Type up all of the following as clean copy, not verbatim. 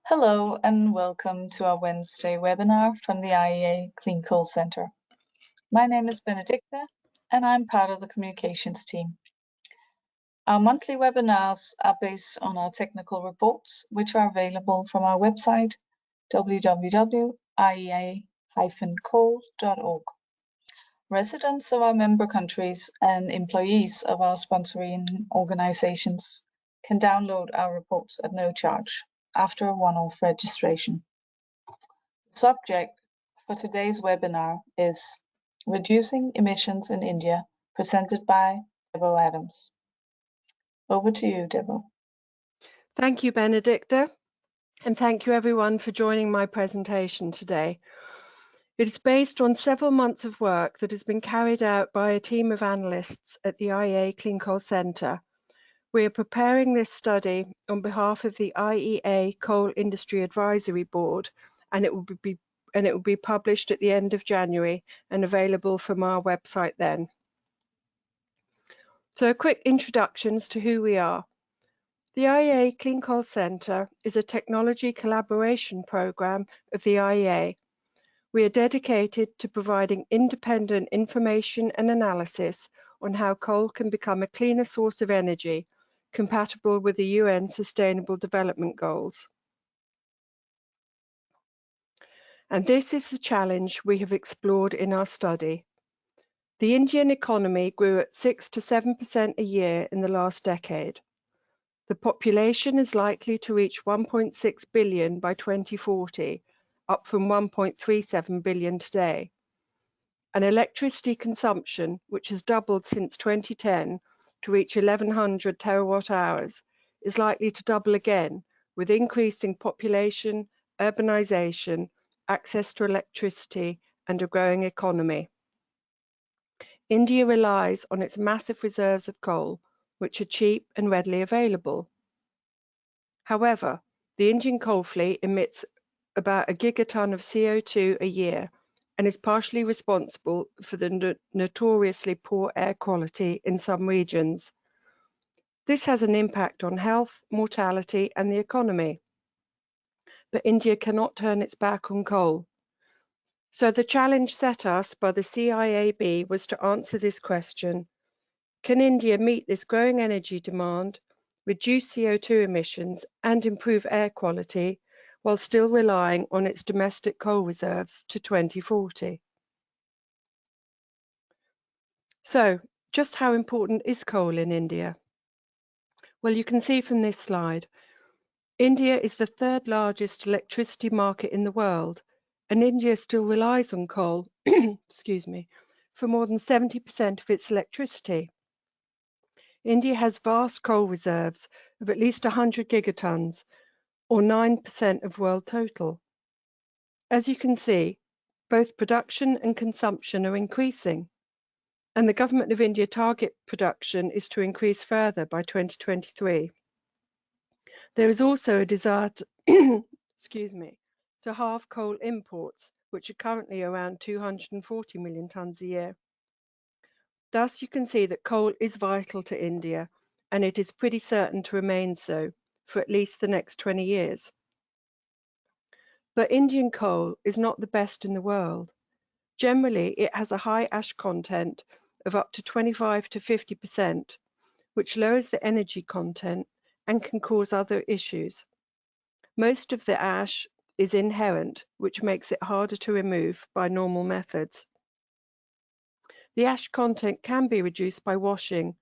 Hello and welcome to our Wednesday webinar from the IEA Clean Coal Center. My name is Benedicta and I'm part of the communications team. Our monthly webinars are based on our technical reports, which are available from our website www.iea-coal.org. Residents of our member countries and employees of our sponsoring organizations can download our reports at no charge after a one-off registration. The subject for today's webinar is Reducing Emissions in India, presented by Debo Adams. Over to you, Debo. Thank you, Benedicta, and thank you everyone for joining my presentation today. It is based on several months of work that has been carried out by a team of analysts at the IEA Clean Coal Center. We are preparing this study on behalf of the IEA Coal Industry Advisory Board, and it will be published at the end of January and available from our website then. So a quick introduction as to who we are. The IEA Clean Coal Center is a technology collaboration program of the IEA. We are dedicated to providing independent information and analysis on how coal can become a cleaner source of energy compatible with the UN Sustainable Development Goals. And this is the challenge we have explored in our study. The Indian economy grew at 6 to 7% a year in the last decade. The population is likely to reach 1.6 billion by 2040, up from 1.37 billion today. And electricity consumption, which has doubled since 2010 to reach 1,100 terawatt hours, is likely to double again with increasing population, urbanization, access to electricity, and a growing economy. India relies on its massive reserves of coal, which are cheap and readily available. However, the Indian coal fleet emits about a gigaton of CO2 a year and is partially responsible for the notoriously poor air quality in some regions. This has an impact on health, mortality, and the economy. But India cannot turn its back on coal. So the challenge set us by the CIAB was to answer this question: can India meet this growing energy demand, reduce CO2 emissions, and improve air quality while still relying on its domestic coal reserves to 2040? So, just how important is coal in India? Well, you can see from this slide, India is the third largest electricity market in the world, and India still relies on coal, excuse me, for more than 70% of its electricity. India has vast coal reserves of at least 100 gigatons, or 9% of world total. As you can see, both production and consumption are increasing, and the Government of India target production is to increase further by 2023. There is also a desire to, excuse me, to halve coal imports, which are currently around 240 million tonnes a year. Thus, you can see that coal is vital to India, and it is pretty certain to remain so for at least the next 20 years. But Indian coal is not the best in the world. Generally, it has a high ash content of up to 25 to 50%, which lowers the energy content and can cause other issues. Most of the ash is inherent, which makes it harder to remove by normal methods. The ash content can be reduced by washing,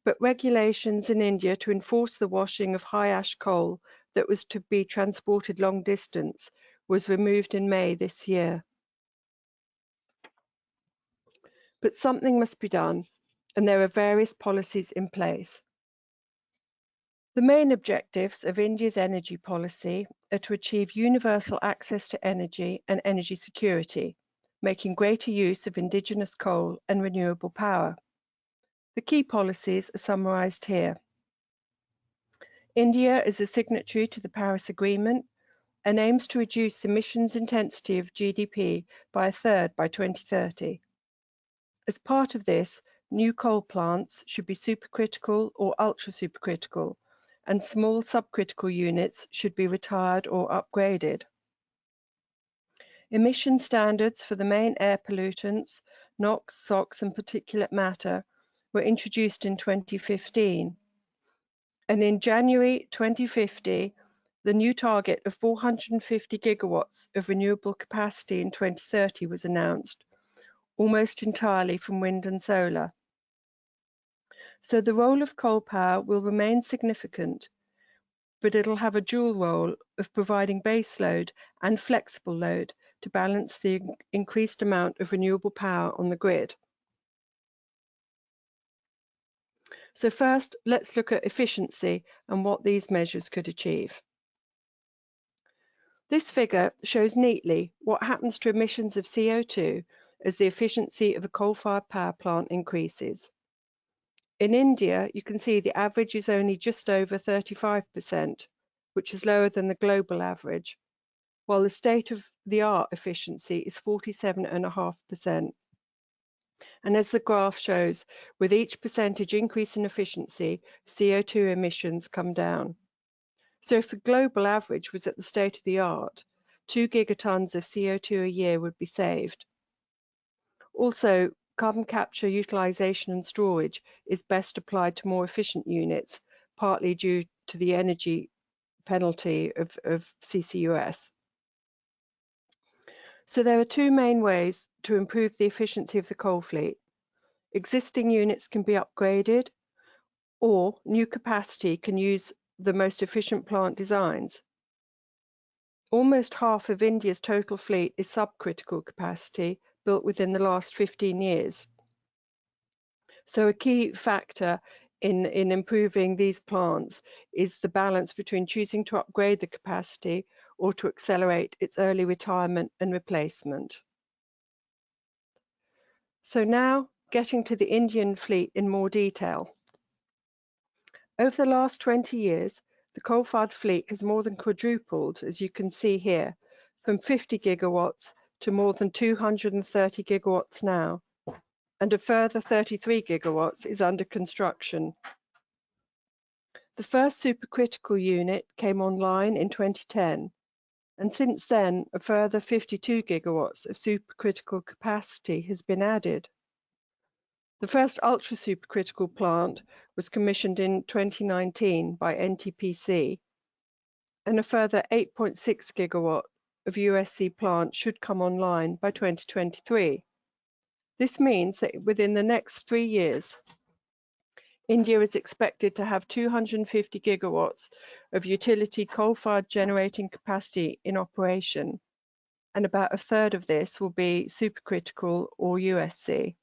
but regulations in India to enforce the washing of high ash coal that was to be transported long distance was removed in May this year. But something must be done, and there are various policies in place. The main objectives of India's energy policy are to achieve universal access to energy and energy security, making greater use of indigenous coal and renewable power. The key policies are summarised here. India is a signatory to the Paris Agreement and aims to reduce emissions intensity of GDP by a third by 2030. As part of this, new coal plants should be supercritical or ultra-supercritical, and small subcritical units should be retired or upgraded. Emission standards for the main air pollutants, NOx, SOx, and particulate matter were introduced in 2015. And in January 2050, the new target of 450 gigawatts of renewable capacity in 2030 was announced, almost entirely from wind and solar. So the role of coal power will remain significant, but it'll have a dual role of providing base load and flexible load to balance the increased amount of renewable power on the grid. So first, let's look at efficiency and what these measures could achieve. This figure shows neatly what happens to emissions of CO2 as the efficiency of a coal-fired power plant increases. In India, you can see the average is only just over 35%, which is lower than the global average, while the state-of-the-art efficiency is 47.5%. And as the graph shows, with each percentage increase in efficiency, CO2 emissions come down. So if the global average was at the state-of-the-art, 2 gigatons of CO2 a year would be saved. Also, carbon capture, utilization and storage is best applied to more efficient units, partly due to the energy penalty of CCUS. So there are two main ways to improve the efficiency of the coal fleet. Existing units can be upgraded, or new capacity can use the most efficient plant designs. Almost half of India's total fleet is subcritical capacity, built within the last 15 years. So a key factor in improving these plants is the balance between choosing to upgrade the capacity or to accelerate its early retirement and replacement. So now, getting to the Indian fleet in more detail. Over the last 20 years, the coal-fired fleet has more than quadrupled, as you can see here, from 50 gigawatts to more than 230 gigawatts now, and a further 33 gigawatts is under construction. The first supercritical unit came online in 2010, and since then, a further 52 gigawatts of supercritical capacity has been added. The first ultra-supercritical plant was commissioned in 2019 by NTPC, and a further 8.6 gigawatt of USC plants should come online by 2023. This means that within the next 3 years, India is expected to have 250 gigawatts of utility coal-fired generating capacity in operation, and about a third of this will be supercritical or USC.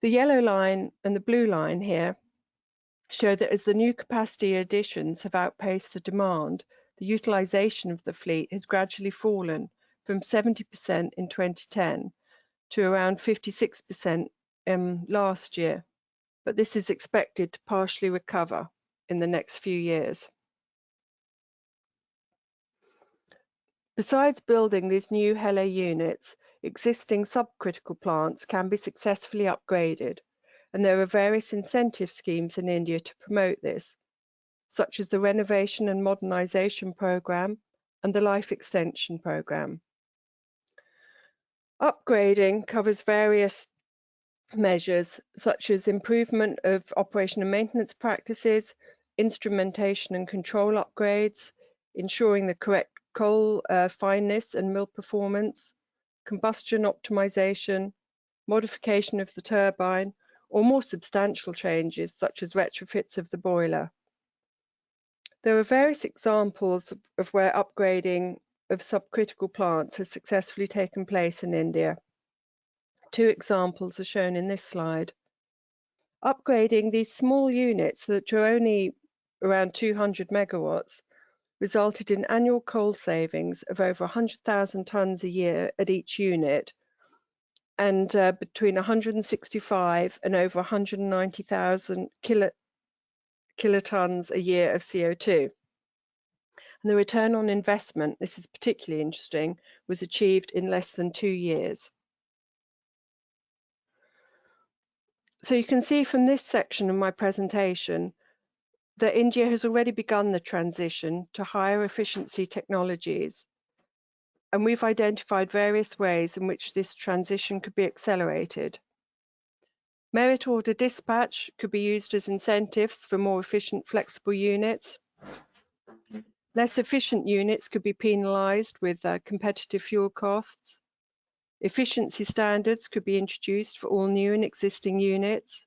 The yellow line and the blue line here show that as the new capacity additions have outpaced the demand, the utilization of the fleet has gradually fallen from 70% in 2010 to around 56% last year, but this is expected to partially recover in the next few years. Besides building these new HELE units, existing subcritical plants can be successfully upgraded, and there are various incentive schemes in India to promote this, such as the Renovation and Modernization Programme and the Life Extension Programme. Upgrading covers various measures, such as improvement of operation and maintenance practices, instrumentation and control upgrades, ensuring the correct coal fineness and mill performance, combustion optimization, modification of the turbine, or more substantial changes such as retrofits of the boiler. There are various examples of where upgrading of subcritical plants has successfully taken place in India. Two examples are shown in this slide. Upgrading these small units that are only around 200 megawatts resulted in annual coal savings of over 100,000 tonnes a year at each unit, and between 165 and over 190,000 kilotonnes a year of CO2. And the return on investment, this is particularly interesting, was achieved in less than 2 years. So you can see from this section of my presentation that India has already begun the transition to higher efficiency technologies, and we've identified various ways in which this transition could be accelerated. Merit order dispatch could be used as incentives for more efficient, flexible units. Less efficient units could be penalised with competitive fuel costs. Efficiency standards could be introduced for all new and existing units.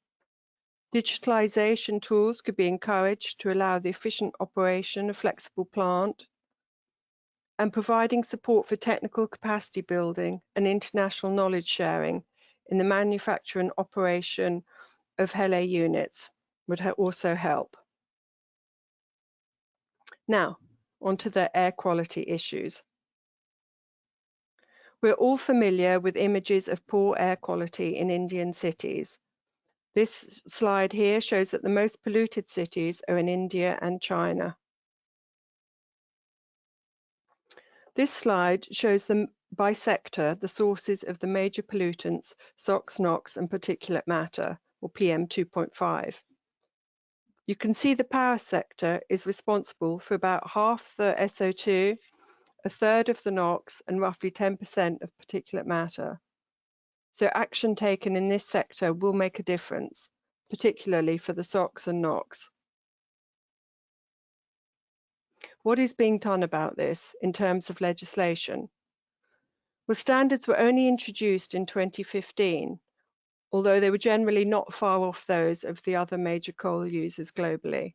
Digitalisation tools could be encouraged to allow the efficient operation of flexible plant. And providing support for technical capacity building and international knowledge sharing in the manufacture and operation of HELE units would also help. Now, onto the air quality issues. We're all familiar with images of poor air quality in Indian cities. This slide here shows that the most polluted cities are in India and China. This slide shows them by sector the sources of the major pollutants, SOx, NOx, and particulate matter, or PM 2.5. You can see the power sector is responsible for about half the SO2, a third of the NOx, and roughly 10% of particulate matter. So action taken in this sector will make a difference, particularly for the SOx and NOx. What is being done about this in terms of legislation? Well, standards were only introduced in 2015, although they were generally not far off those of the other major coal users globally.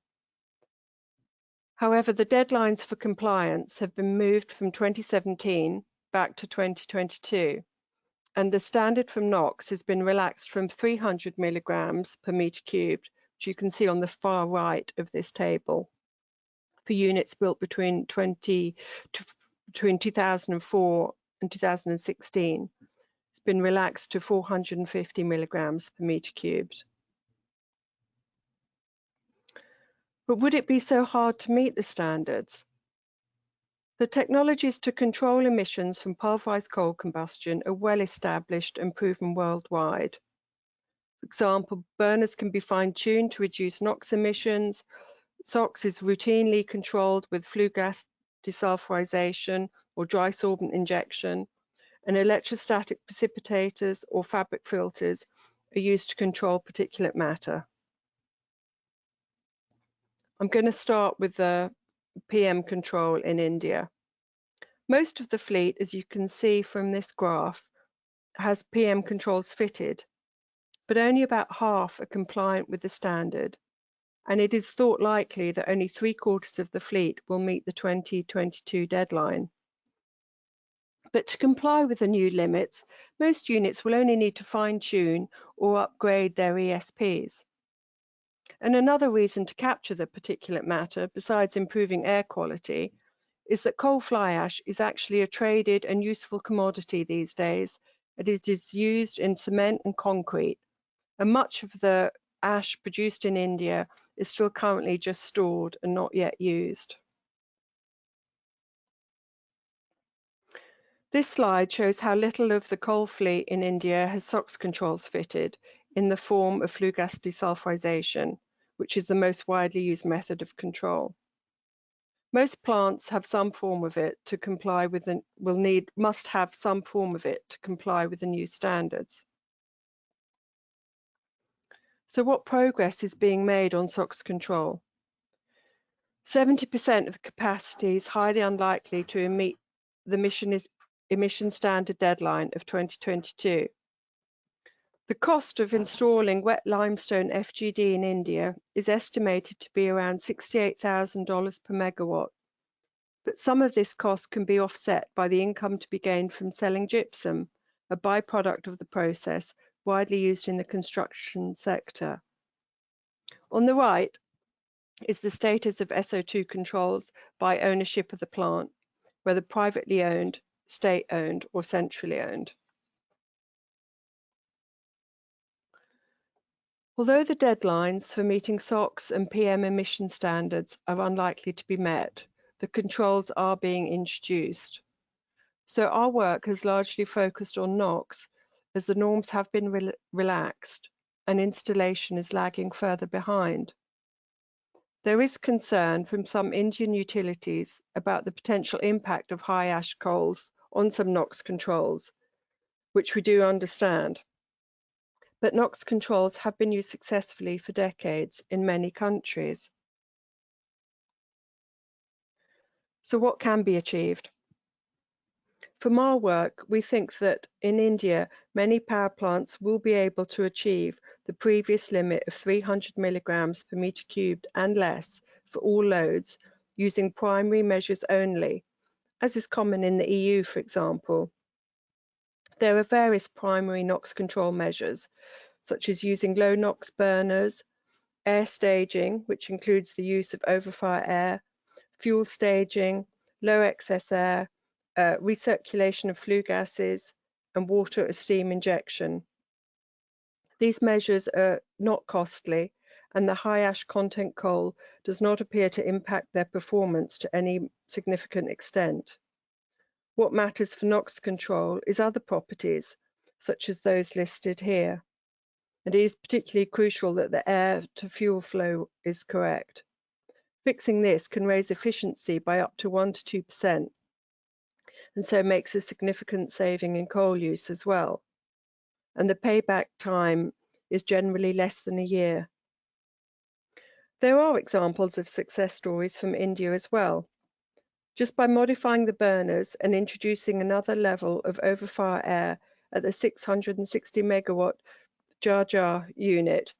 However, the deadlines for compliance have been moved from 2017 back to 2022, and the standard from NOx has been relaxed from 300 milligrams per meter cubed, which you can see on the far right of this table, for units built between 2004 and 2016. It's been relaxed to 450 milligrams per meter cubed. But would it be so hard to meet the standards? The technologies to control emissions from pulverized coal combustion are well established and proven worldwide. For example, burners can be fine-tuned to reduce NOx emissions. SOx is routinely controlled with flue gas desulfurization or dry sorbent injection, and electrostatic precipitators or fabric filters are used to control particulate matter. I'm going to start with the PM control in India. Most of the fleet, as you can see from this graph, has PM controls fitted, but only about half are compliant with the standard, and it is thought likely that only 3/4 of the fleet will meet the 2022 deadline. But to comply with the new limits, most units will only need to fine-tune or upgrade their ESPs. And another reason to capture the particulate matter, besides improving air quality, is that coal fly ash is actually a traded and useful commodity these days, and it is used in cement and concrete. And much of the ash produced in India is still currently just stored and not yet used. This slide shows how little of the coal fleet in India has SOx controls fitted in the form of flue gas desulfurization, which is the most widely used method of control. Most plants have some form of it to comply with the must have some form of it to comply with the new standards. So what progress is being made on SOx control? 70% of the capacity is highly unlikely to meet the emission standard deadline of 2022. The cost of installing wet limestone FGD in India is estimated to be around $68,000 per megawatt, but some of this cost can be offset by the income to be gained from selling gypsum, a byproduct of the process widely used in the construction sector. On the right is the status of SO2 controls by ownership of the plant, whether privately owned, state-owned, or centrally owned. Although the deadlines for meeting SOx and PM emission standards are unlikely to be met, the controls are being introduced. So our work has largely focused on NOx, as the norms have been relaxed and installation is lagging further behind. There is concern from some Indian utilities about the potential impact of high ash coals on some NOx controls, which we do understand. But NOx controls have been used successfully for decades in many countries. So what can be achieved? From our work, we think that in India, many power plants will be able to achieve the previous limit of 300 milligrams per meter cubed and less for all loads using primary measures only, as is common in the EU, for example. There are various primary NOx control measures, such as using low NOx burners, air staging, which includes the use of overfire air, fuel staging, low excess air, recirculation of flue gases, and water or steam injection. These measures are not costly, and the high ash content coal does not appear to impact their performance to any significant extent. What matters for NOx control is other properties, such as those listed here. And it is particularly crucial that the air to fuel flow is correct. Fixing this can raise efficiency by up to 1 to 2%, and so makes a significant saving in coal use as well. And the payback time is generally less than a year. There are examples of success stories from India as well. Just by modifying the burners and introducing another level of overfire air at the 660 megawatt Jar unit,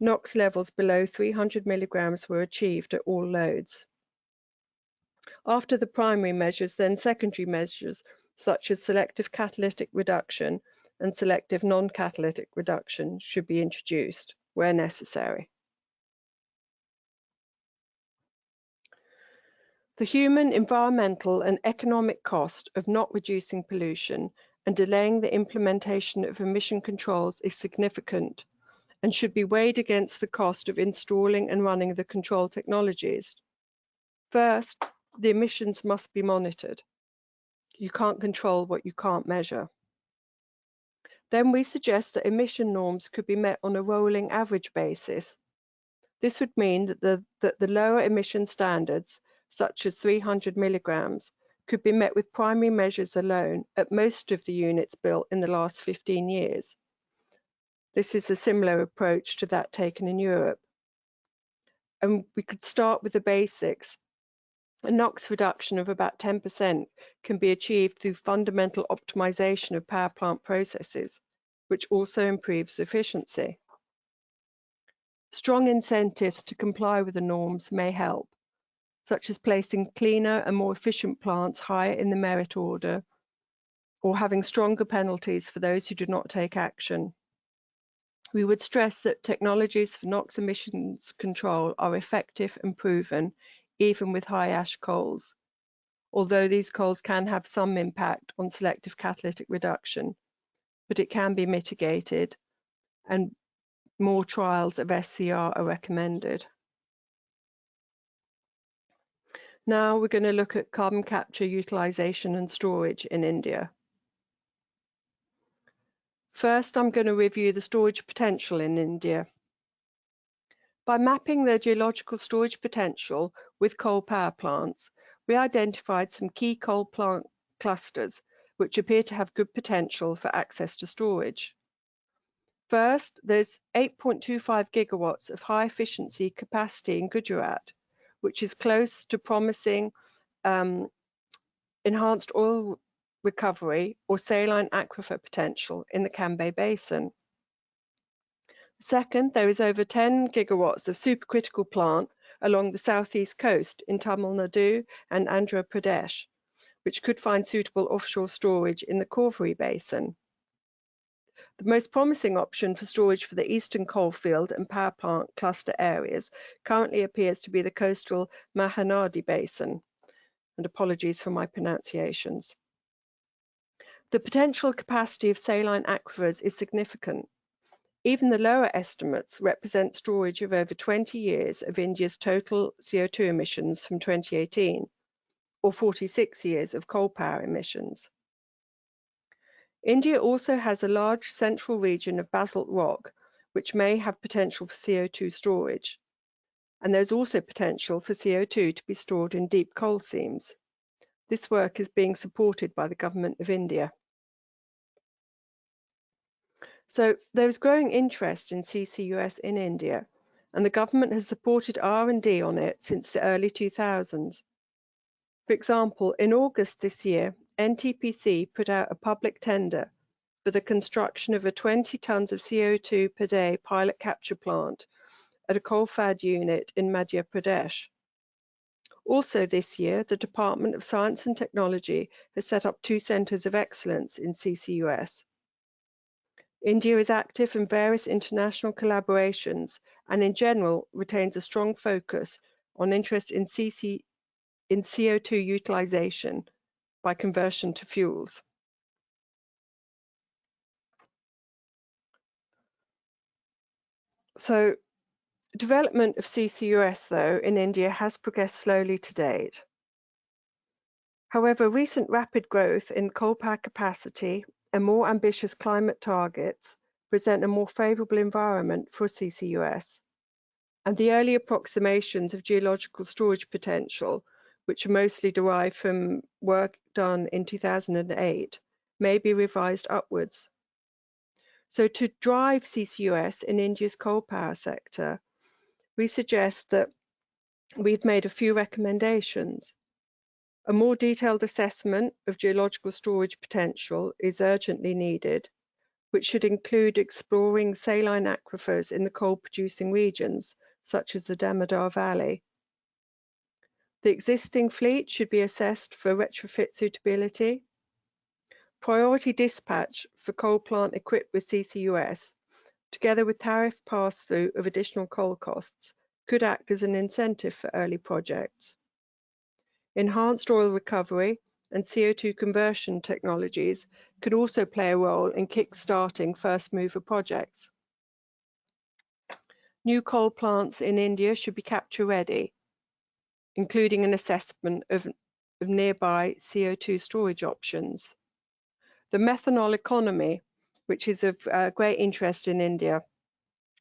NOx levels below 300 milligrams were achieved at all loads. After the primary measures, then secondary measures such as selective catalytic reduction and selective non-catalytic reduction should be introduced where necessary. The human, environmental and economic cost of not reducing pollution and delaying the implementation of emission controls is significant and should be weighed against the cost of installing and running the control technologies. First, the emissions must be monitored. You can't control what you can't measure. Then we suggest that emission norms could be met on a rolling average basis. This would mean that the lower emission standards, such as 300 milligrams, could be met with primary measures alone at most of the units built in the last 15 years. This is a similar approach to that taken in Europe. And we could start with the basics. A NOx reduction of about 10% can be achieved through fundamental optimization of power plant processes, which also improves efficiency. Strong incentives to comply with the norms may help, such as placing cleaner and more efficient plants higher in the merit order, or having stronger penalties for those who do not take action. We would stress that technologies for NOx emissions control are effective and proven, even with high ash coals, although these coals can have some impact on selective catalytic reduction, but it can be mitigated, and more trials of SCR are recommended. Now we're going to look at carbon capture, utilization and storage in India. First, I'm going to review the storage potential in India. By mapping the geological storage potential with coal power plants, we identified some key coal plant clusters which appear to have good potential for access to storage. First, there's 8.25 gigawatts of high efficiency capacity in Gujarat, which is close to promising enhanced oil recovery or saline aquifer potential in the Cambay Basin. Second, there is over 10 gigawatts of supercritical plant along the southeast coast in Tamil Nadu and Andhra Pradesh, which could find suitable offshore storage in the Cauvery Basin. The most promising option for storage for the eastern coalfield and power plant cluster areas currently appears to be the coastal Mahanadi Basin, and apologies for my pronunciations. The potential capacity of saline aquifers is significant. Even the lower estimates represent storage of over 20 years of India's total CO2 emissions from 2018, or 46 years of coal power emissions. India also has a large central region of basalt rock, which may have potential for CO2 storage. and there's also potential for CO2 to be stored in deep coal seams. This work is being supported by the Government of India. So there's growing interest in CCUS in India, and the government has supported R&D on it since the early 2000s. For example, in August this year, NTPC put out a public tender for the construction of a 20 tons of CO2 per day pilot capture plant at a coal-fired unit in Madhya Pradesh. Also this year, the Department of Science and Technology has set up 2 centres of excellence in CCUS. India is active in various international collaborations and in general retains a strong focus on interest in CO2 utilisation by conversion to fuels. So, development of CCUS, though, in India has progressed slowly to date. However, recent rapid growth in coal power capacity and more ambitious climate targets present a more favourable environment for CCUS. And the early approximations of geological storage potential, which are mostly derived from work done in 2008, may be revised upwards. So to drive CCUS in India's coal power sector, we suggest that we've made a few recommendations. A more detailed assessment of geological storage potential is urgently needed, which should include exploring saline aquifers in the coal-producing regions, such as the Damodar Valley. The existing fleet should be assessed for retrofit suitability. Priority dispatch for coal plant equipped with CCUS, together with tariff pass-through of additional coal costs, could act as an incentive for early projects. Enhanced oil recovery and CO2 conversion technologies could also play a role in kick-starting first-mover projects. New coal plants in India should be capture-ready, including an assessment of nearby CO2 storage options. The methanol economy, which is of great interest in India,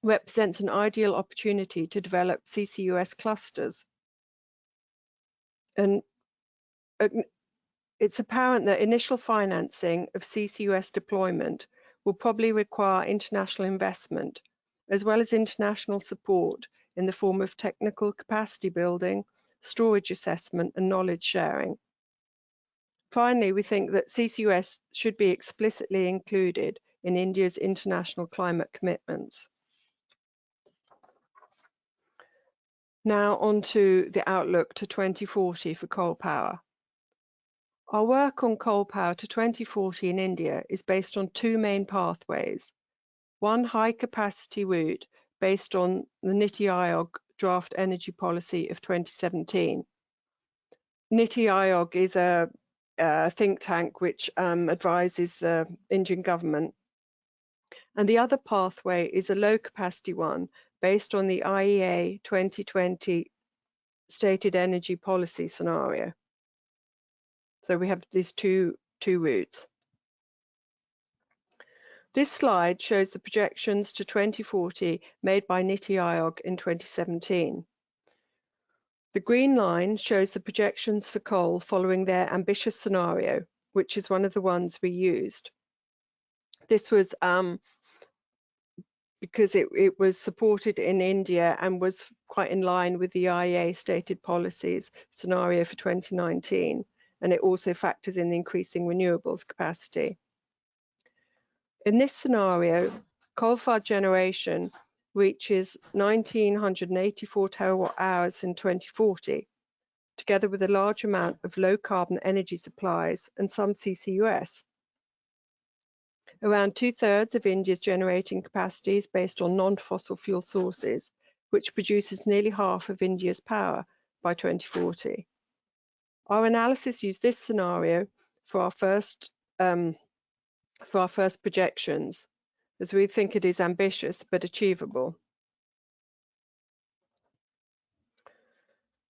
represents an ideal opportunity to develop CCUS clusters. And it's apparent that initial financing of CCUS deployment will probably require international investment, as well as international support in the form of technical capacity building, storage assessment, and knowledge sharing. Finally, we think that CCUS should be explicitly included in India's international climate commitments. Now on to the outlook to 2040 for coal power. Our work on coal power to 2040 in India is based on 2 main pathways. One high-capacity route based on the NITI Aayog draft energy policy of 2017. NITI Aayog is a think tank which advises the Indian government. And the other pathway is a low-capacity one based on the IEA 2020 stated energy policy scenario. So we have these two routes. This slide shows the projections to 2040 made by NITI Aayog in 2017. The green line shows the projections for coal following their ambitious scenario, which is one of the ones we used. This was because it was supported in India and was quite in line with the IEA stated policies scenario for 2019, and it also factors in the increasing renewables capacity. In this scenario, coal-fired generation reaches 1,984 terawatt hours in 2040, together with a large amount of low-carbon energy supplies and some CCUS. Around 2/3 of India's generating capacity is based on non-fossil fuel sources, which produces nearly half of India's power by 2040. Our analysis used this scenario for our first projections, as we think it is ambitious but achievable.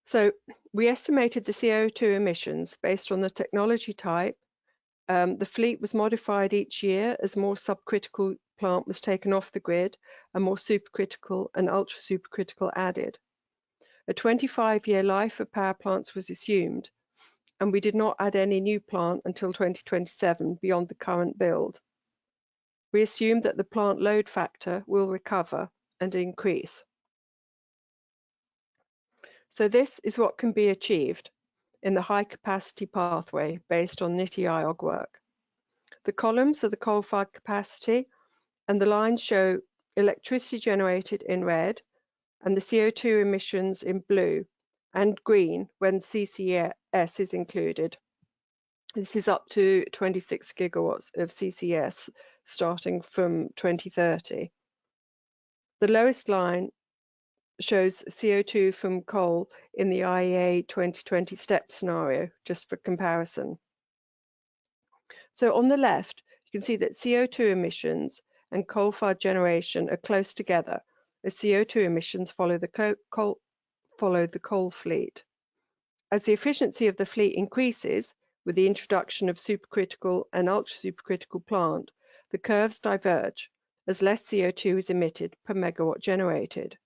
So we estimated the CO2 emissions based on the technology type. The fleet was modified each year as more subcritical plant was taken off the grid and more supercritical and ultra supercritical added. A 25-year life for power plants was assumed, and we did not add any new plant until 2027 beyond the current build. We assume that the plant load factor will recover and increase. So this is what can be achieved in the high capacity pathway based on NITI Aayog work. The columns are the coal-fired capacity, and the lines show electricity generated in red and the CO2 emissions in blue and green when CCS is included. This is up to 26 gigawatts of CCS starting from 2030. The lowest line shows CO2 from coal in the IEA 2020 step scenario, just for comparison. So on the left, you can see that CO2 emissions and coal-fired generation are close together, as CO2 emissions follow the coal fleet. As the efficiency of the fleet increases with the introduction of supercritical and ultra-supercritical plant, the curves diverge as less CO2 is emitted per megawatt generated.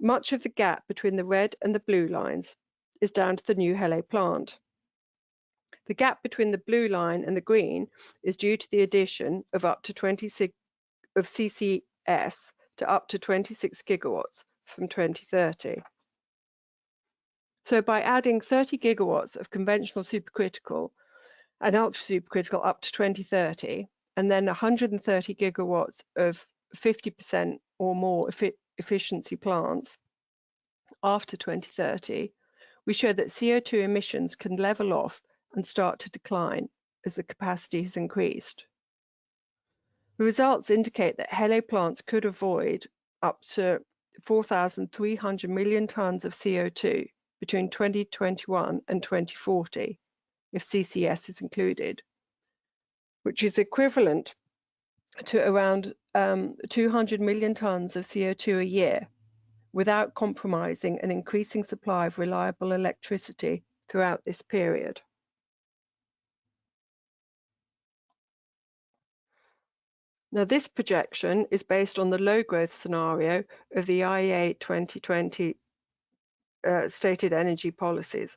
Much of the gap between the red and the blue lines is down to the new HELE plant. The gap between the blue line and the green is due to the addition of up to 26 of CCS to up to 26 gigawatts from 2030. So by adding 30 gigawatts of conventional supercritical and ultra-supercritical up to 2030, and then 130 gigawatts of 50% or more efficiency plants after 2030, we show that CO2 emissions can level off and start to decline as the capacity has increased. The results indicate that HELE plants could avoid up to 4,300 million tonnes of CO2 between 2021 and 2040, if CCS is included, which is equivalent to around 200 million tonnes of CO2 a year, without compromising an increasing supply of reliable electricity throughout this period. Now, this projection is based on the low growth scenario of the IEA 2020 stated energy policies.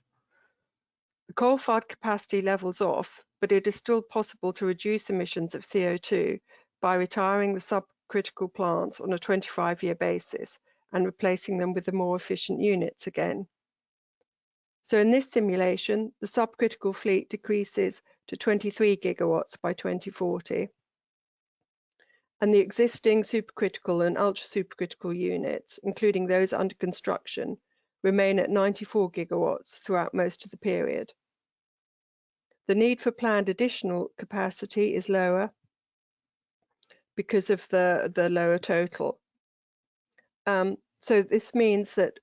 The coal-fired capacity levels off, but it is still possible to reduce emissions of CO2 by retiring the subcritical plants on a 25-year basis and replacing them with the more efficient units again. So in this simulation, the subcritical fleet decreases to 23 gigawatts by 2040. And the existing supercritical and ultra-supercritical units, including those under construction, remain at 94 gigawatts throughout most of the period. The need for planned additional capacity is lower because of the lower total. So this means that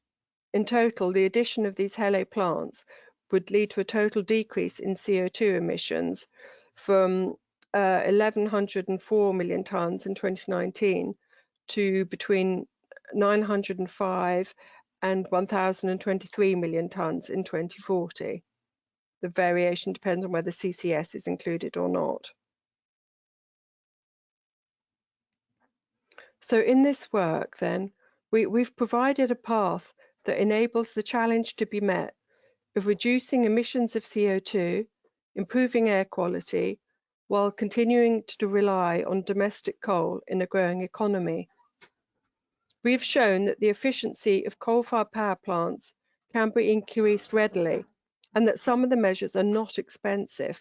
in total, the addition of these HELE plants would lead to a total decrease in CO2 emissions from 1,104 million tonnes in 2019 to between 905 and 1,023 million tonnes in 2040. The variation depends on whether CCS is included or not. So in this work then, we've provided a path that enables the challenge to be met of reducing emissions of CO2, improving air quality, while continuing to rely on domestic coal in a growing economy. We've shown that the efficiency of coal-fired power plants can be increased readily, and that some of the measures are not expensive,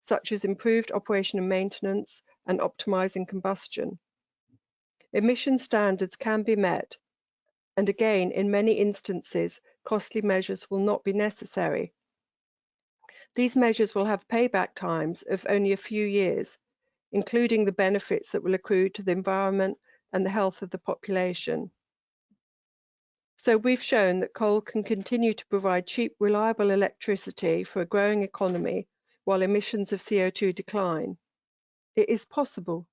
such as improved operation and maintenance and optimizing combustion. Emission standards can be met, and again, in many instances, costly measures will not be necessary. These measures will have payback times of only a few years, including the benefits that will accrue to the environment and the health of the population. So we've shown that coal can continue to provide cheap, reliable electricity for a growing economy while emissions of CO2 decline. It is possible.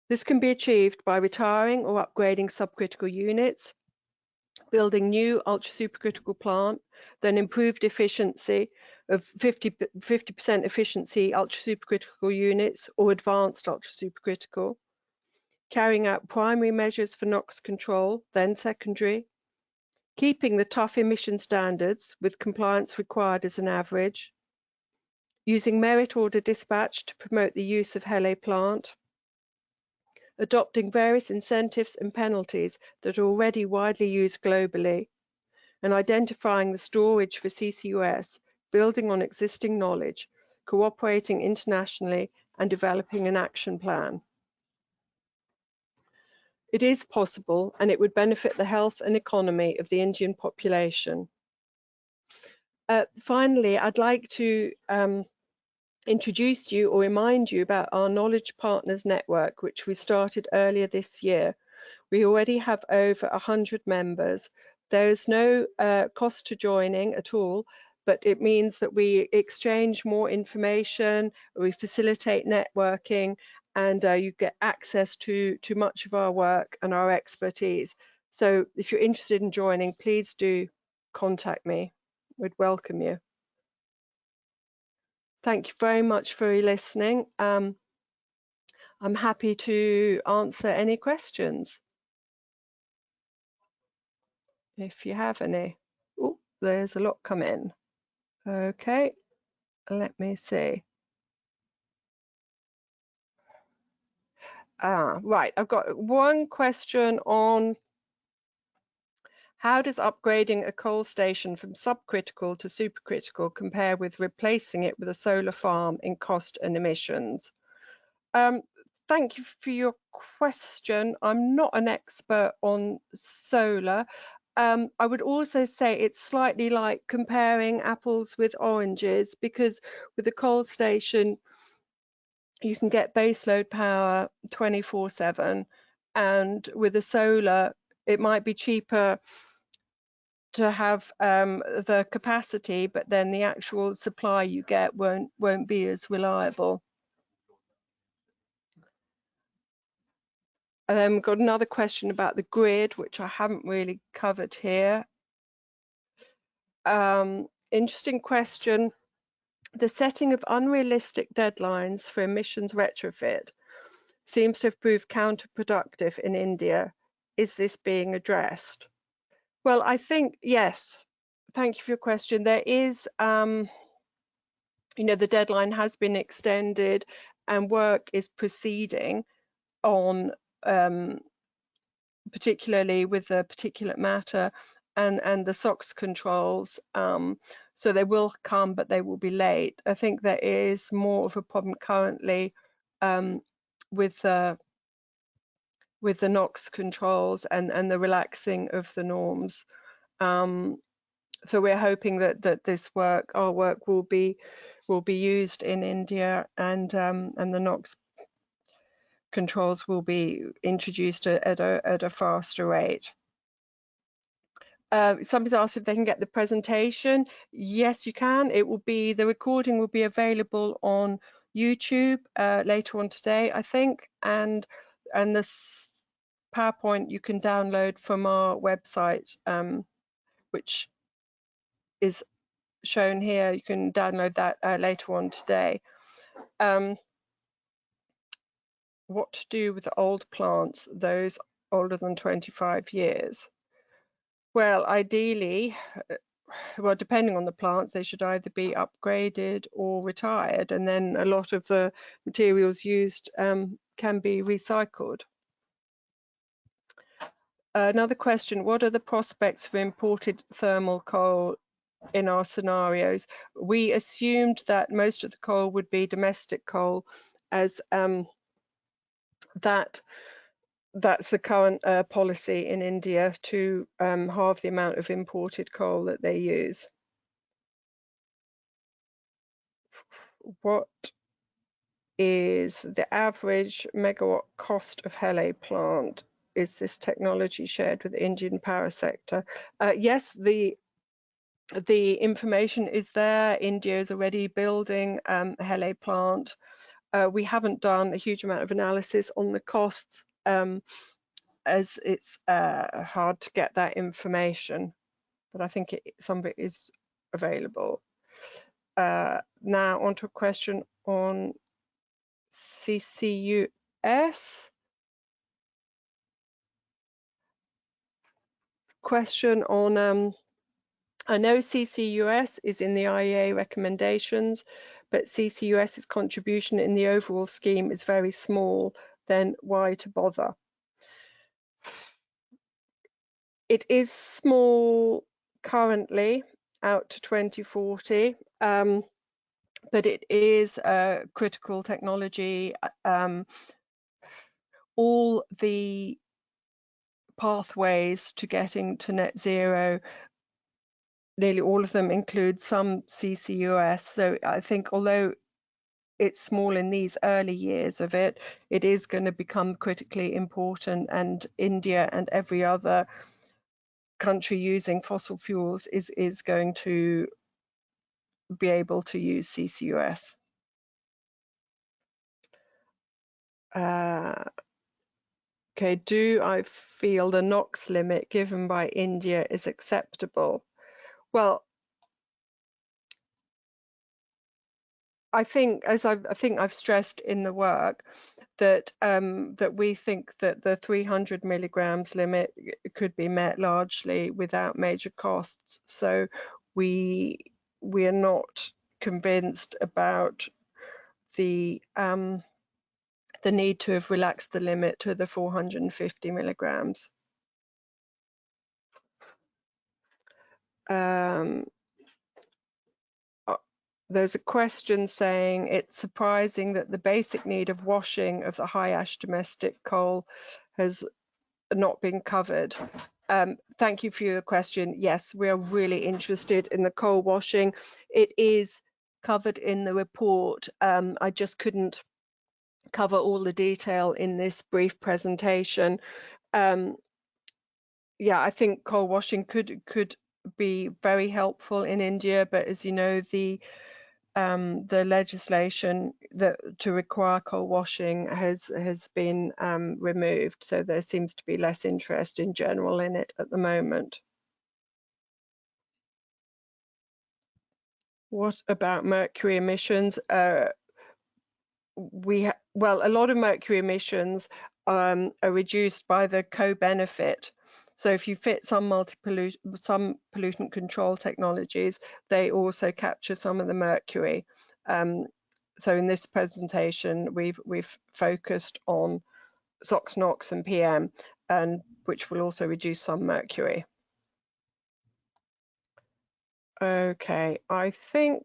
This can be achieved by retiring or upgrading subcritical units, building new ultra-supercritical plant, then improved efficiency of 50% efficiency ultra-supercritical units or advanced ultra-supercritical, carrying out primary measures for NOx control, then secondary, keeping the tough emission standards with compliance required as an average, using merit order dispatch to promote the use of HELE plant, adopting various incentives and penalties that are already widely used globally, and identifying the storage for CCUS, building on existing knowledge, cooperating internationally, and developing an action plan. It is possible, and it would benefit the health and economy of the Indian population. Finally, I'd like to introduce you or remind you about our Knowledge Partners Network, which we started earlier this year. We already have over 100 members. There is no cost to joining at all, but it means that we exchange more information, we facilitate networking, and you get access to much of our work and our expertise. So if you're interested in joining, please do contact me. We'd welcome you. Thank you very much for listening. I'm happy to answer any questions if you have any. Oh, there's a lot come in. Okay, let me see. Right, I've got one question on how does upgrading a coal station from subcritical to supercritical compare with replacing it with a solar farm in cost and emissions? Thank you for your question. I'm not an expert on solar. I would also say it's slightly like comparing apples with oranges, because with a coal station, you can get baseload power 24/7, and with a solar, it might be cheaper to have the capacity, but then the actual supply you get won't be as reliable. And then we've got another question about the grid, which I haven't really covered here. Interesting question. The setting of unrealistic deadlines for emissions retrofit seems to have proved counterproductive in India. Is this being addressed? Well, I think, yes. Thank you for your question. There is, the deadline has been extended and work is proceeding on particularly with the particulate matter and the SOx controls. So they will come, but they will be late. I think there is more of a problem currently with the NOx controls and the relaxing of the norms. So we're hoping that this work, our work, will be used in India, and the NOx controls will be introduced at a faster rate. Somebody's asked if they can get the presentation. Yes, you can. The recording will be available on YouTube later on today, I think, and the PowerPoint you can download from our website, which is shown here. You can download that later on today. What to do with the old plants, those older than 25 years? Well, ideally, depending on the plants, they should either be upgraded or retired, and then a lot of the materials used can be recycled. Another question, what are the prospects for imported thermal coal in our scenarios? We assumed that most of the coal would be domestic coal, as that's the current policy in India, to halve the amount of imported coal that they use. What is the average megawatt cost of HELE plant? Is this technology shared with the Indian power sector? Yes, the information is there. India is already building a HELE plant. We haven't done a huge amount of analysis on the costs, as it's hard to get that information, but I think some of it is available. Now on to a question on CCUS. question on, I know CCUS is in the IEA recommendations, but CCUS's contribution in the overall scheme is very small, then why to bother? It is small currently out to 2040, but it is a critical technology. All the pathways to getting to net zero, nearly all of them include some CCUS. So I think although it's small in these early years of it, it is going to become critically important, and India and every other country using fossil fuels is going to be able to use CCUS. Okay, do I feel the NOx limit given by India is acceptable? Well, I think, as I've stressed in the work, that that we think that the 300 milligrams limit could be met largely without major costs. So we are not convinced about the need to have relaxed the limit to the 450 milligrams. There's a question saying it's surprising that the basic need of washing of the high ash domestic coal has not been covered. Thank you for your question. Yes, we are really interested in the coal washing. It is covered in the report. I just couldn't cover all the detail in this brief presentation. Yeah, I think coal washing could be very helpful in India, but as you know, the legislation to require coal washing has been removed, so there seems to be less interest in general in it at the moment. What about mercury emissions? Well, a lot of mercury emissions are reduced by the co-benefit. So if you fit some pollutant control technologies, they also capture some of the mercury. So in this presentation, we've focused on SOx, NOx, and PM, and which will also reduce some mercury. Okay, I think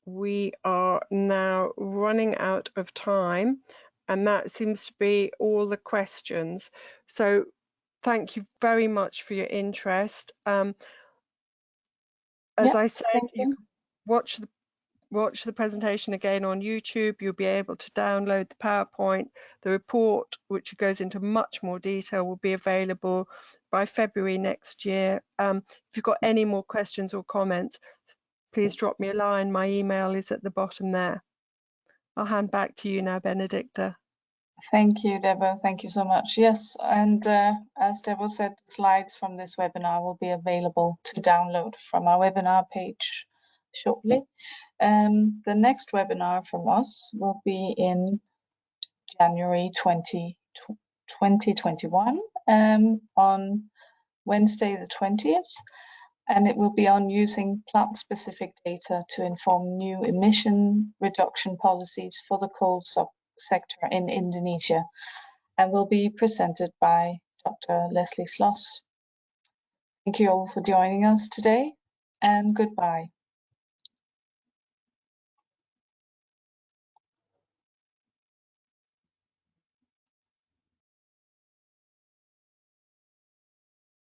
we are now running out of time, and that seems to be all the questions. So thank you very much for your interest. As I said, you can watch the presentation again on YouTube. You'll be able to download the PowerPoint. The report, which goes into much more detail, will be available by February next year. If you've got any more questions or comments, please drop me a line. My email is at the bottom there. I'll hand back to you now, Benedicta. Thank you, Debo. Thank you so much. Yes, and as Debo said, the slides from this webinar will be available to download from our webinar page shortly. The next webinar from us will be in January 2021 on Wednesday the 20th. And it will be on using plant-specific data to inform new emission reduction policies for the coal sector in Indonesia, and will be presented by Dr. Leslie Sloss. Thank you all for joining us today, and goodbye.